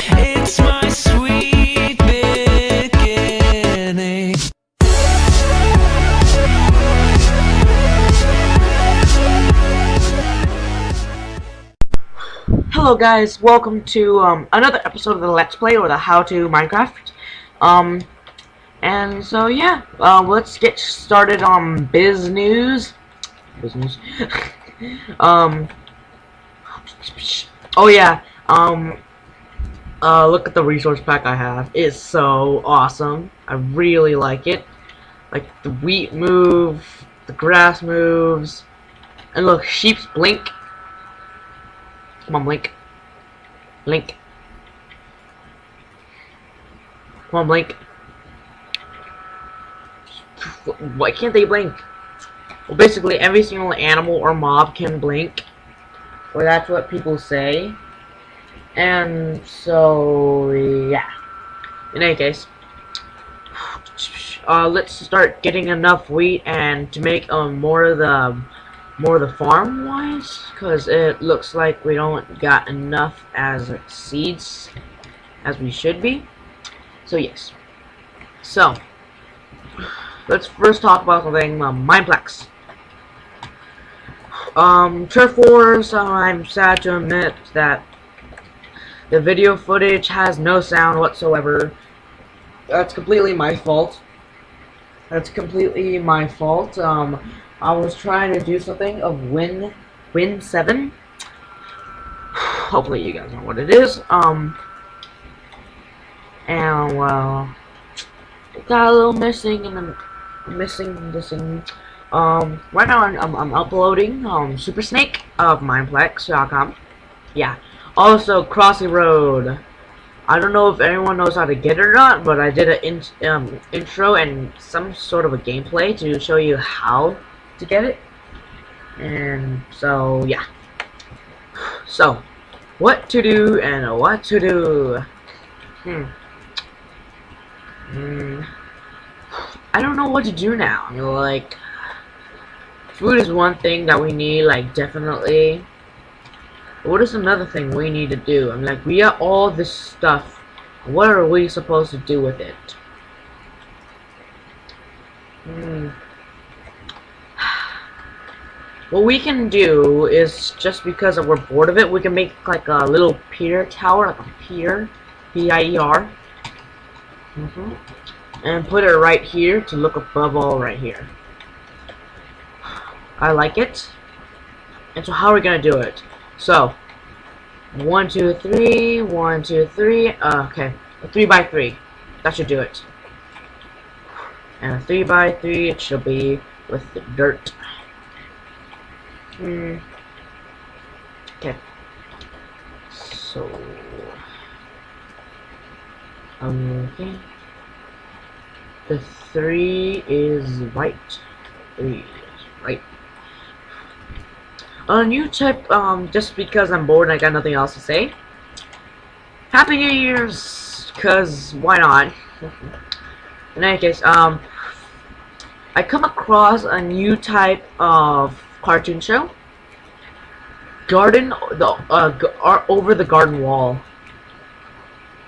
It's my sweet beginning. Hello guys, welcome to another episode of the Let's Play or the How to Minecraft. And so yeah, let's get started on biz news. Oh yeah, look at the resource pack I have. It's so awesome. I really like it. Like the wheat move, the grass moves, and look, sheeps blink. Come on, blink. Blink. Come on, blink. Why can't they blink? Well, basically, every single animal or mob can blink. Or that's what people say. And so, yeah. In any case, let's start getting enough wheat and to make more of the farm wise, because it looks like we don't got enough as seeds as we should be. So yes, so let's first talk about something. Mineplex, turf wars. I'm sad to admit that the video footage has no sound whatsoever. That's completely my fault. I was trying to do something of Win 7. Hopefully you guys know what it is. And well, it got a little missing, and I'm missing this thing. Right now I'm uploading Super Snake of Mineplex.com. Yeah. Also Crossy Road. I don't know if anyone knows how to get it or not, but I did an intro and some sort of a gameplay to show you how to get it. And so yeah, so what to do and what to do. I don't know what to do now. I mean, like, food is one thing that we need, like, definitely. What is another thing we need to do? I'm like, we got all this stuff. What are we supposed to do with it? What we can do is, just because we're bored of it, we can make like a little pier tower, like a pier, P-I-E-R, and put it right here to look above all right here. I like it. And so how are we gonna do it? So 1 2 3 1 2 3. Okay, a 3 by 3. That should do it. And a 3 by 3. It should be with the dirt. Okay. So okay. The 3 is right. 3 is right. A new tip, just because I'm bored and I got nothing else to say. Happy New Year's, cause why not? In any case, I come across a new type of cartoon show. Over the garden wall.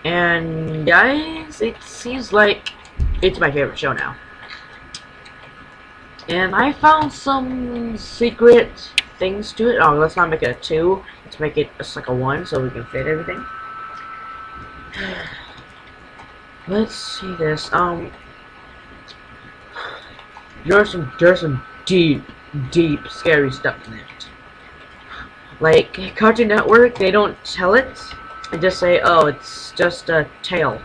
And guys, it seems like it's my favorite show now. And I found some secret things to it. Oh, let's not make it a 2. Let's make it just like a 1 so we can fit everything. Let's see this. There's some deep scary stuff in it. Like Cartoon Network, they don't tell it and just say, oh, it's just a tale.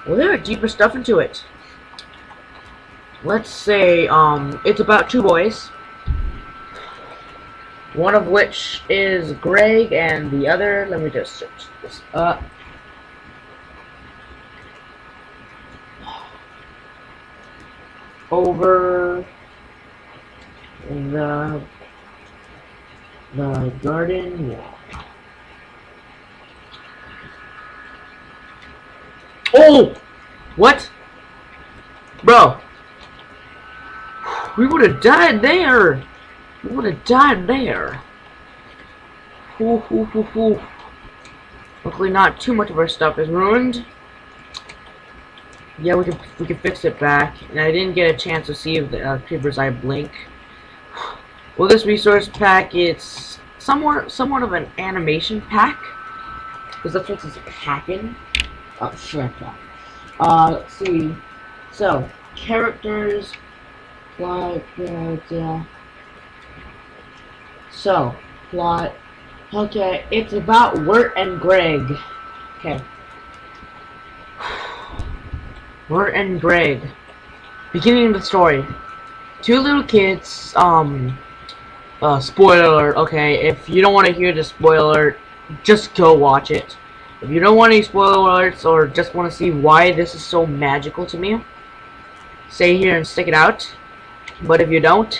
Well, there are deeper stuff into it. Let's say it's about 2 boys. One of which is Greg, and the other, let me just search this up. Over the garden wall. Oh! What? Bro. We would have died there. Hopefully not too much of our stuff is ruined. Yeah, we can fix it back. And I didn't get a chance to see if the creeper's eye blink. Well, this resource pack, it's somewhat of an animation pack, because that's what it's packing. Oh, shit. Let's see. So, characters, plot, so, plot. Okay, it's about Wirt and Greg. Okay. Wirt and Greg. Beginning of the story. Two little kids, spoiler alert, okay, if you don't want to hear the spoiler alert, just go watch it. If you don't want any spoiler alerts, or just want to see why this is so magical to me, stay here and stick it out. But if you don't,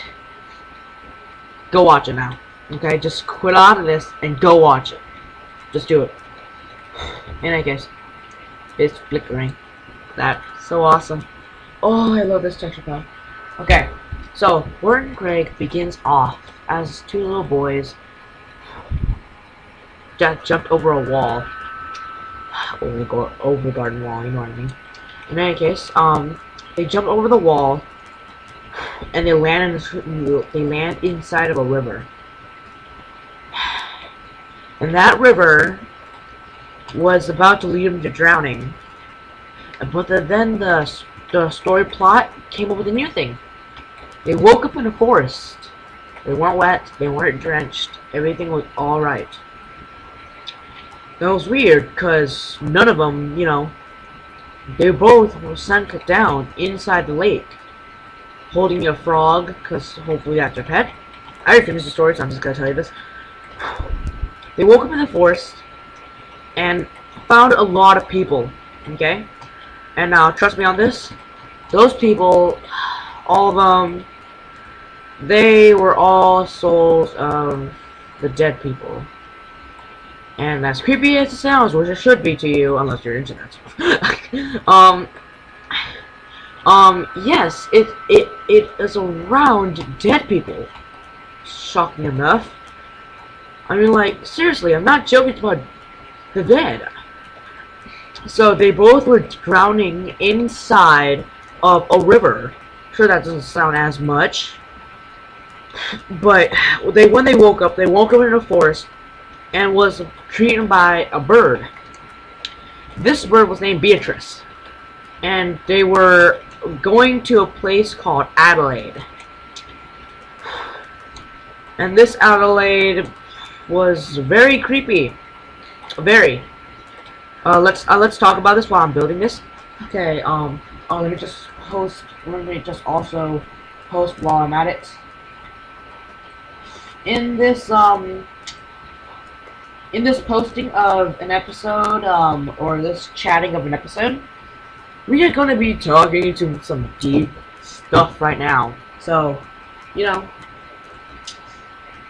go watch it now. Okay, just quit out of this and go watch it. Just do it. In any case, it's flickering. That's so awesome. Oh, I love this texture pack. Okay, so Wirt and Greg begins off as two little boys that jumped over a wall. Over the garden wall, you know what I mean. In any case, they jump over the wall and they land inside of a river. And that river was about to lead them to drowning. But then the story plot came up with a new thing. They woke up in a forest. They weren't wet, they weren't drenched. Everything was alright. That was weird, because none of them, you know, they both were sunk down inside the lake, holding a frog, because hopefully that's their pet. I already finished the story, so I'm just going to tell you this. They woke up in the forest, and found a lot of people, okay? And now, trust me on this, those people, all of them, they were all souls of the dead people. And as creepy as it sounds, which it should be to you, unless you're into that stuff. Yes, it is around dead people. Shocking enough. I mean, like, seriously, I'm not joking about the dead. So they both were drowning inside of a river. Sure, that doesn't sound as much. But when they woke up in a forest and was treated by a bird. This bird was named Beatrice. And they were going to a place called Adelaide. And this Adelaide was very creepy. Very. Let's talk about this while I'm building this. Okay, let me just also post while I'm at it. In this posting of an episode, or this chatting of an episode, we are going to be talking to some deep stuff right now. So, you know,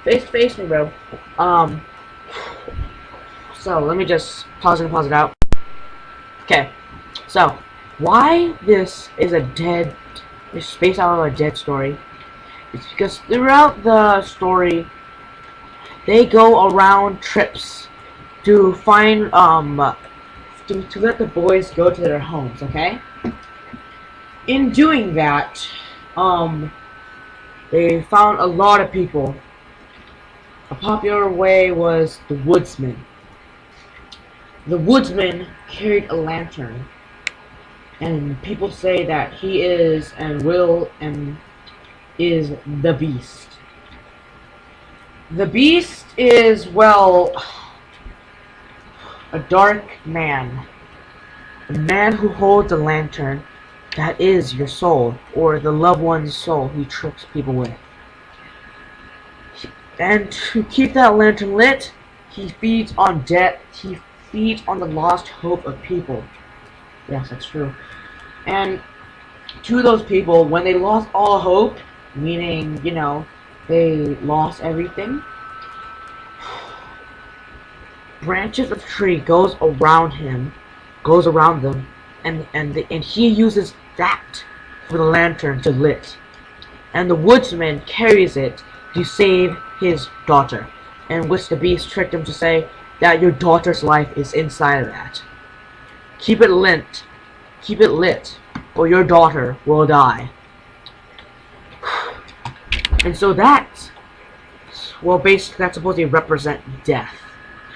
face me, bro. So let me just pause it out. Okay, so why this is based out of a dead story? It's because throughout the story, they go around trips to find to let the boys go to their homes, okay? In doing that, they found a lot of people. A popular way was the woodsman. The woodsman carried a lantern, and people say that he is is the beast. The beast is, well, a dark man. A man who holds a lantern that is your soul, or the loved one's soul he tricks people with. And to keep that lantern lit, he feeds on death. He feeds on the lost hope of people. Yes, that's true. And to those people, when they lost all hope, meaning, you know, they lost everything, branches of tree goes around them, and he uses that for the lantern to lit. And the woodsman carries it to save his daughter, and which the beast tricked him to say, that your daughter's life is inside of that. Keep it lit. Keep it lit, or your daughter will die. And so that, well, basically that's supposed to represent death.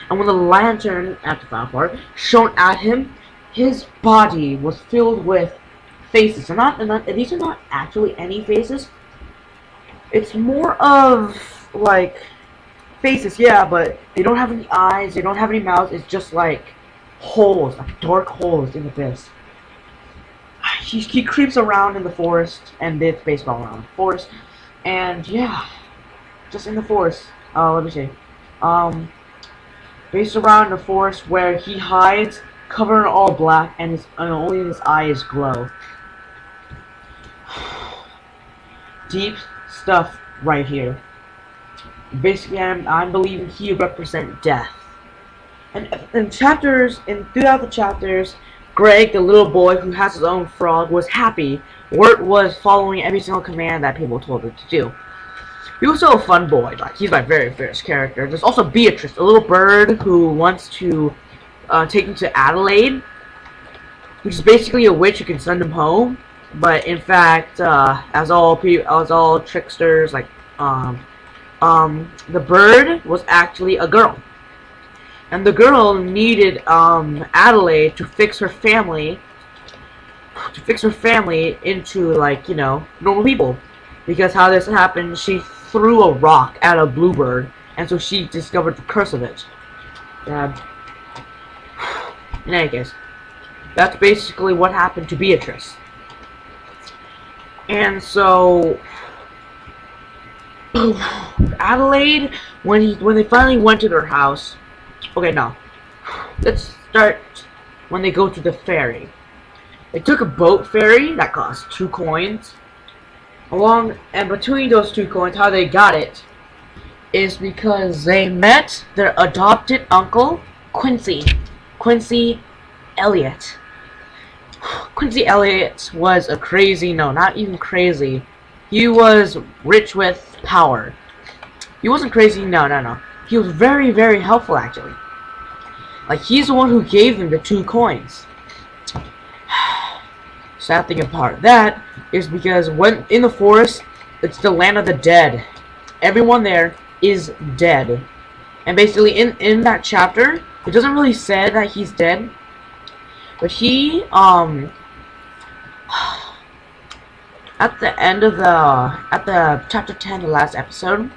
And when the lantern, at the final part, shone at him, his body was filled with faces. And these are not actually any faces. It's more of, like, faces, yeah, but they don't have any eyes, they don't have any mouths. It's just like holes, like dark holes in the abyss. He creeps around in the forest, and it's baseball around the forest, and yeah, just in the forest. Let me see. Based around the forest where he hides, covered in all black, and only his eyes glow. Deep stuff right here. Basically, I'm believing he represents death. And throughout the chapters, Greg, the little boy who has his own frog, was happy. Wirt was following every single command that people told him to do. He was still a fun boy. Like, he's my very first character. There's also Beatrice, a little bird who wants to take him to Adelaide, which is basically a witch who can send him home. But in fact, as all tricksters, like the bird was actually a girl. And the girl needed Adelaide to fix her family into, like, you know, normal people. Because how this happened, she threw a rock at a bluebird, and so she discovered the curse of it. In any case, that's basically what happened to Beatrice. And so Adelaide, when they finally went to their house. Okay, now let's start when they go to the ferry. They took a boat ferry that cost 2 coins. And between those 2 coins, how they got it is because they met their adopted uncle, Quincy Elliot. Quincy Elliot was a crazy, no, not even crazy. He was rich with power. He wasn't crazy, no. He was very, very helpful, actually. Like, he's the one who gave them the 2 coins. Sad thing about that is because when in the forest, it's the land of the dead. Everyone there is dead. And basically, in that chapter, it doesn't really say that he's dead. But he, at the end of the chapter 10, the last episode,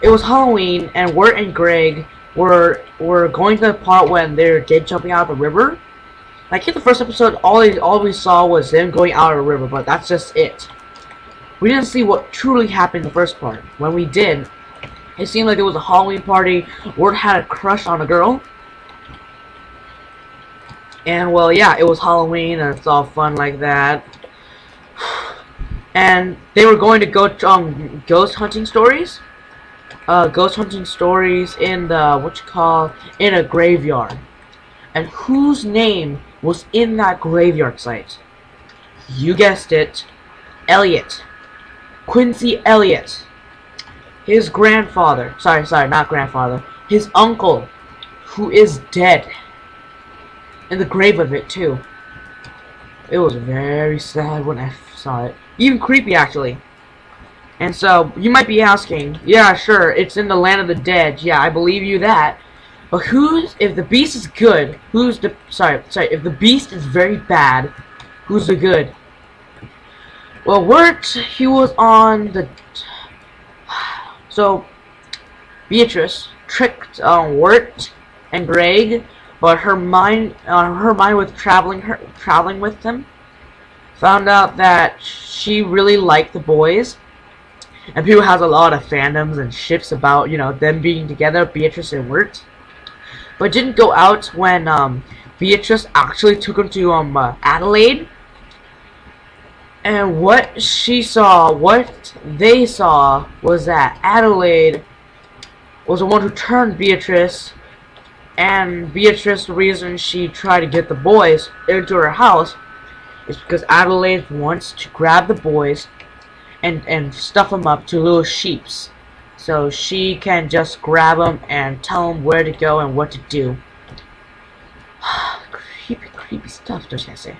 it was Halloween, and Wirt and Greg were going to the part when they're dead jumping out of the river. Like, in the first episode, all we saw was them going out of the river, but that's just it. We didn't see what truly happened in the first part. When we did, it seemed like there was a Halloween party. Wirt had a crush on a girl. And, well, yeah, it was Halloween, and it's all fun like that. And they were going to go to, ghost hunting stories. Ghost hunting stories in the, in a graveyard. And whose name was in that graveyard site? You guessed it. Elliot. Quincy Elliot. His grandfather. Sorry, not grandfather. His uncle, who is dead. In the grave of it, too. It was very sad when I saw it. Even creepy, actually. And so, you might be asking, yeah, sure, it's in the land of the dead. Yeah, I believe you that. But if the beast is good, if the beast is very bad, who's the good? Well, Wirt, he was on the... So, Beatrice tricked Wirt and Greg, but her mind with traveling with them, found out that she really liked the boys. And people has a lot of fandoms and ships about, you know, them being together, Beatrice and Wirt. But didn't go out when Beatrice actually took him to Adelaide. And what they saw was that Adelaide was the one who turned Beatrice. And Beatrice, the reason she tried to get the boys into her house is because Adelaide wants to grab the boys and stuff them up to little sheeps. so she can just grab him and tell him where to go and what to do. Creepy stuff, don't you say?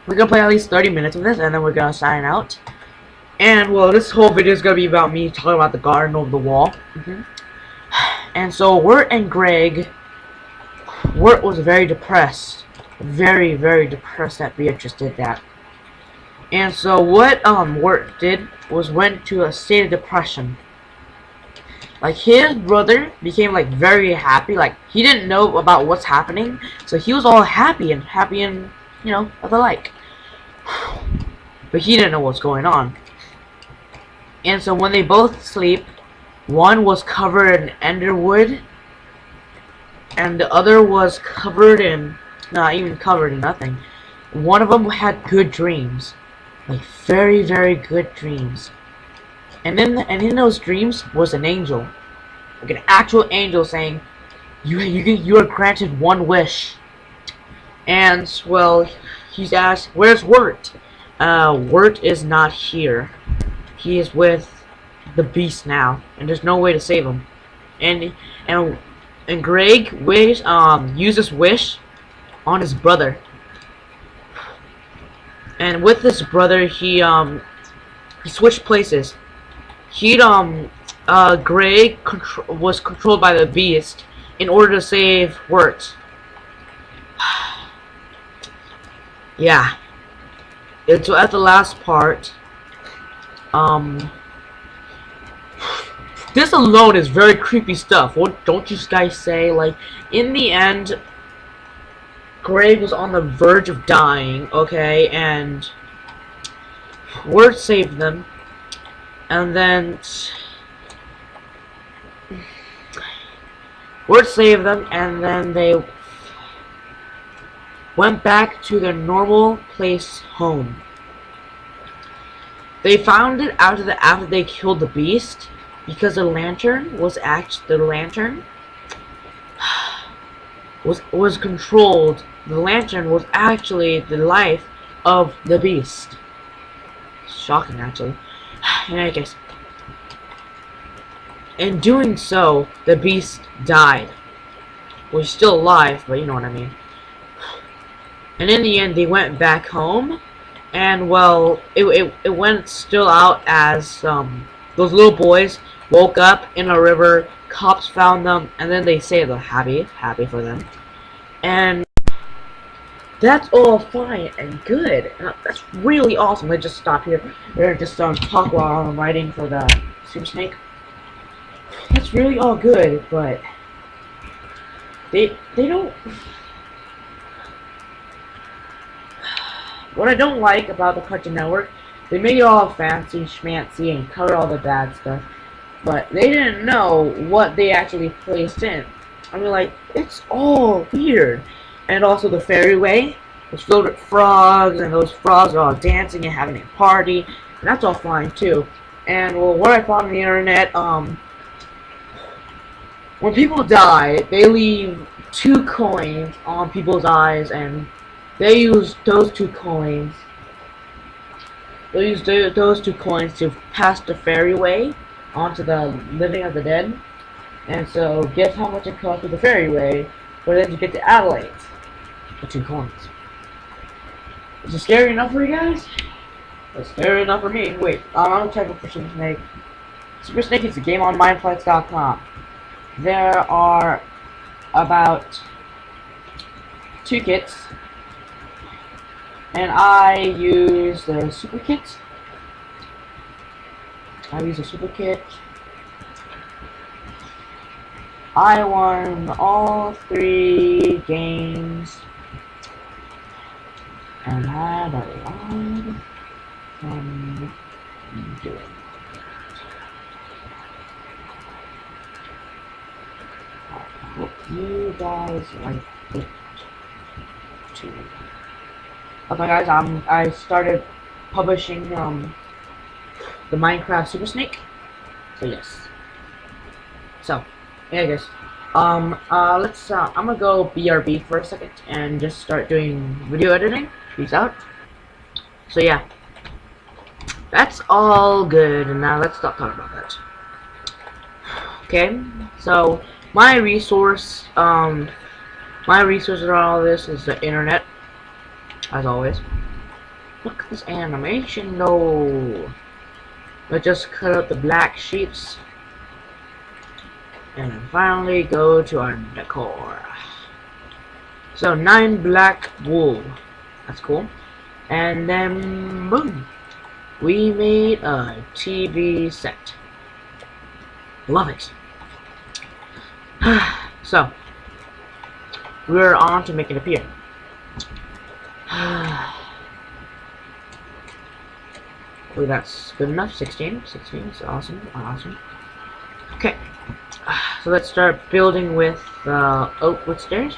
We're gonna play at least 30 minutes of this, and then we're gonna sign out. And well, this whole video is gonna be about me talking about the garden over the wall. And so Wirt and Greg, Wirt was very depressed, very depressed that Beatrice did that. And so what Wirt did was went to a state of depression. Like, his brother became like very happy. Like, he didn't know about what's happening, so he was all happy and you know, the like. But he didn't know what's going on. And so when they both sleep, one was covered in enderwood, and the other was covered in, not even covered in nothing. One of them had good dreams, like very good dreams. And in those dreams was an angel, like an actual angel saying, you are granted one wish. And well, he's asked, where's Wirt? Wirt is not here. He is with the beast now, and there's no way to save him. And Greg uses wish on his brother. And with his brother, he switched places. Greg was controlled by the beast in order to save Wirt. Yeah. And so at the last part, this alone is very creepy stuff. What don't you guys say? Like, in the end, Greg was on the verge of dying, okay, and Wirt saved them, and then Wirt saved them, and then they went back to their normal place home. They found it after they killed the beast, because the lantern was was controlled. The lantern was actually the life of the beast. Shocking, actually. In any case, in doing so, the beast died. Well, he's still alive, but you know what I mean. And in the end, they went back home, and well, it went still out as those little boys woke up in a river. Cops found them, and then they saved them. Happy for them. And that's all fine and good. That's really awesome. Let's just stop here. We're just talk while I'm writing for the Super Snake. That's really all good, but they don't. What I don't like about the Cartoon Network, they make it all fancy schmancy and cover all the bad stuff, but they didn't know what they actually placed in. I mean, like, it's all weird. And also the Fairyway was filled with frogs, and those frogs are all dancing and having a party, and that's all fine too. And well, what I found on the internet, when people die, they leave 2 coins on people's eyes, and they use those 2 coins. They use those 2 coins to pass the Fairyway onto the living of the dead. And so, guess how much it costs with the Fairyway for them to get to Adelaide? For 2 coins. Is it scary enough for you guys? It's scary enough for me. Wait, I'm gonna check out for Super Snake. Super Snake is a game on Mineplex.com. There are about 2 kits, and I use the Super Kit. I use a Super Kit. I won all 3 games and had a lot of fun doing it. I hope you guys like it too. Okay, guys, I started publishing the Minecraft Super Snake. So yes. So yeah, guys. I'm gonna go BRB for a second and just start doing video editing. Peace out. So yeah. That's all good, and now let's stop talking about that. Okay, so my resource, my resource in all this is the internet, as always. Look at this animation, though. Let's just cut out the black sheeps, and finally go to our decor. So 9 black wool, that's cool. And then boom, we made a TV set. Love it. So we're on to make it appear. Well, that's good enough. 16 is awesome. Okay, so let's start building with oak wood stairs.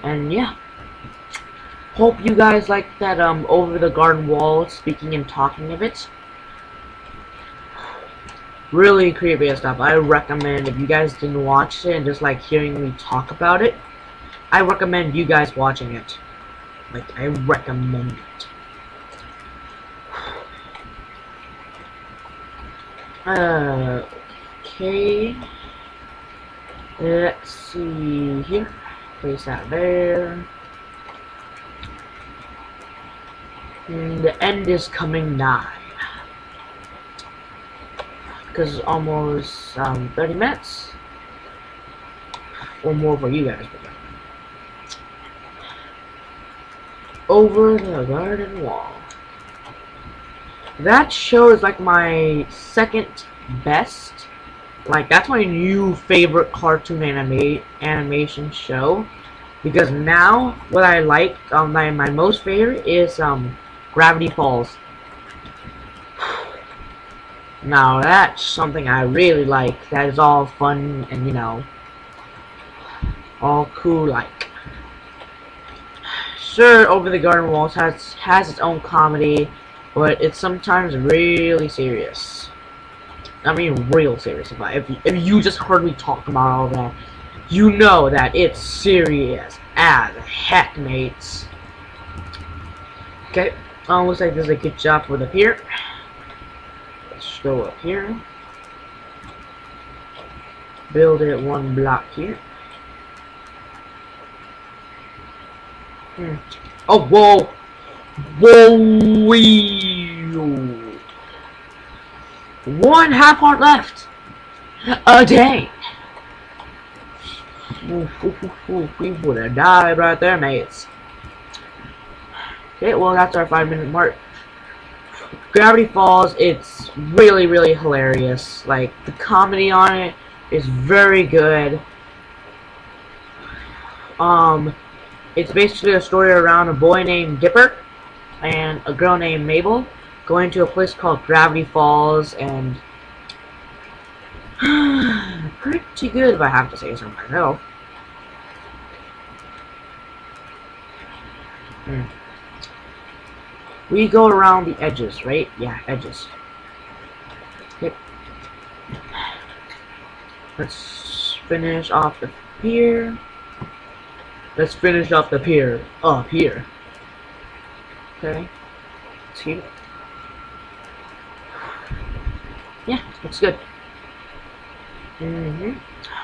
And yeah, hope you guys like that over the garden wall speaking and talking of it. Really creepy stuff. I recommend, if you guys didn't watch it and just like hearing me talk about it, I recommend you guys watching it. Like, I recommend it. Okay. Let's see here. Place that there. And the end is coming nigh. Because it's almost 30 minutes. Or more for you guys. Over the garden wall. That show is like my second best. Like, that's my new favorite cartoon animation show. Because now, what I like, my most favorite is Gravity Falls. Now, that's something I really like. That is all fun and, you know, all cool like. Sure, Over the Garden Walls has its own comedy, but it's sometimes really serious. I mean, real serious. If you just heard me talk about all that, you know that it's serious as heck, mates. Okay, looks like there's a good job for the pier. Let's go up here. Build it 1 block here. Oh, whoa! Whoa! Wee! 1 half heart left! A day! We would have died right there, mates. Okay, well, that's our 5-minute mark. Gravity Falls, it's really hilarious. Like, the comedy on it is very good. It's basically a story around a boy named Dipper and a girl named Mabel going to a place called Gravity Falls, and pretty good if I have to say so myself. We go around the edges, right? Yeah, edges. Okay. Let's finish off the pier. Let's finish off the pier up here. Okay. See? Yeah, looks good.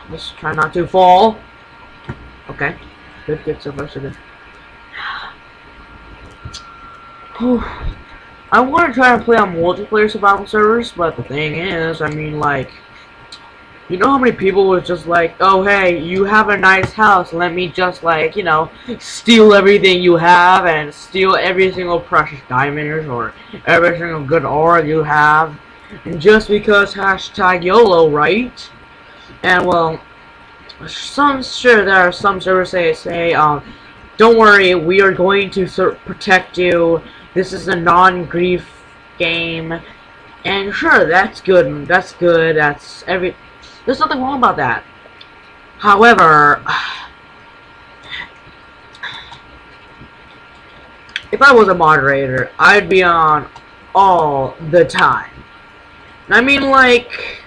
Let's try not to fall. Okay. Good, so far so good. I want to try to play on multiplayer survival servers, but the thing is, I mean, like, you know how many people was just like, oh, hey, you have a nice house, let me just, like, you know, steal everything you have and steal every single precious diamond or every single good ore you have, and just because hashtag YOLO, right? And, well, sure, there are some servers say, don't worry, we are going to protect you. This is a non-grief game, and sure, that's good. There's nothing wrong about that. However, if I was a moderator, I'd be on all the time. I mean, like,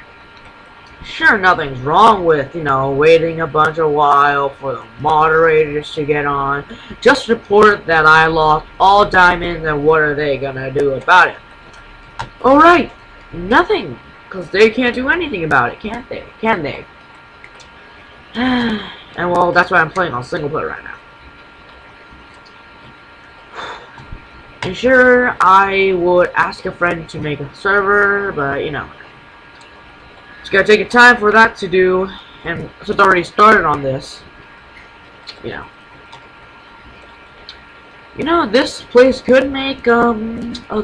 sure, nothing's wrong with, you know, waiting a bunch of while for the moderators to get on. Just report that I lost all diamonds, and what are they gonna do about it? Alright, nothing. Because they can't do anything about it, can't they? Can they? And well, that's why I'm playing on single player right now. And sure, I would ask a friend to make a server, but you know, it's gonna take a time for that to do. And since I already started on this, you know, this place could make a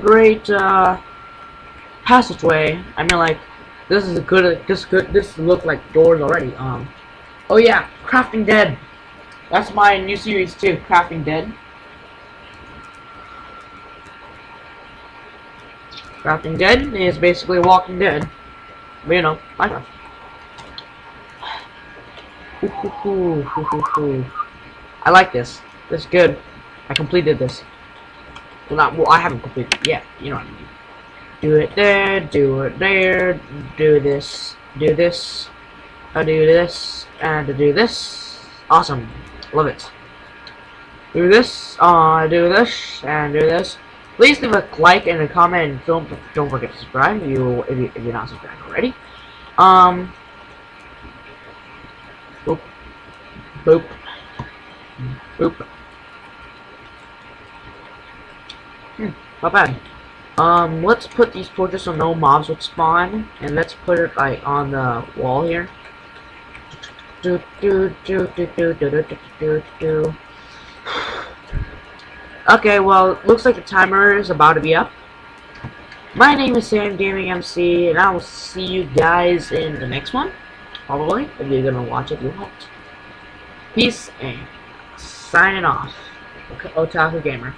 great passageway. I mean, like, this is a good. This look like doors already. Oh yeah, Crafting Dead. That's my new series too, Crafting Dead. Crafting Dead is basically Walking Dead. But, you know, Minecraft. I like this. This is good. I completed this. Well, I haven't completed it yet. You know what I mean. Do it there, do it there, do this, do this, do this, and do this. Awesome. Love it. Do this, do this, and do this. Please leave a like and a comment, and don't forget to subscribe if you're not subscribed already. Boop, boop, boop. Not bad. Let's put these torches so no mobs would spawn, and let's put it like on the wall here. Okay, well, looks like the timer is about to be up. My name is SamGamingMC, and I will see you guys in the next one. Probably, if you're gonna watch it, you won't. Peace, and signing off. Otaku Gamer.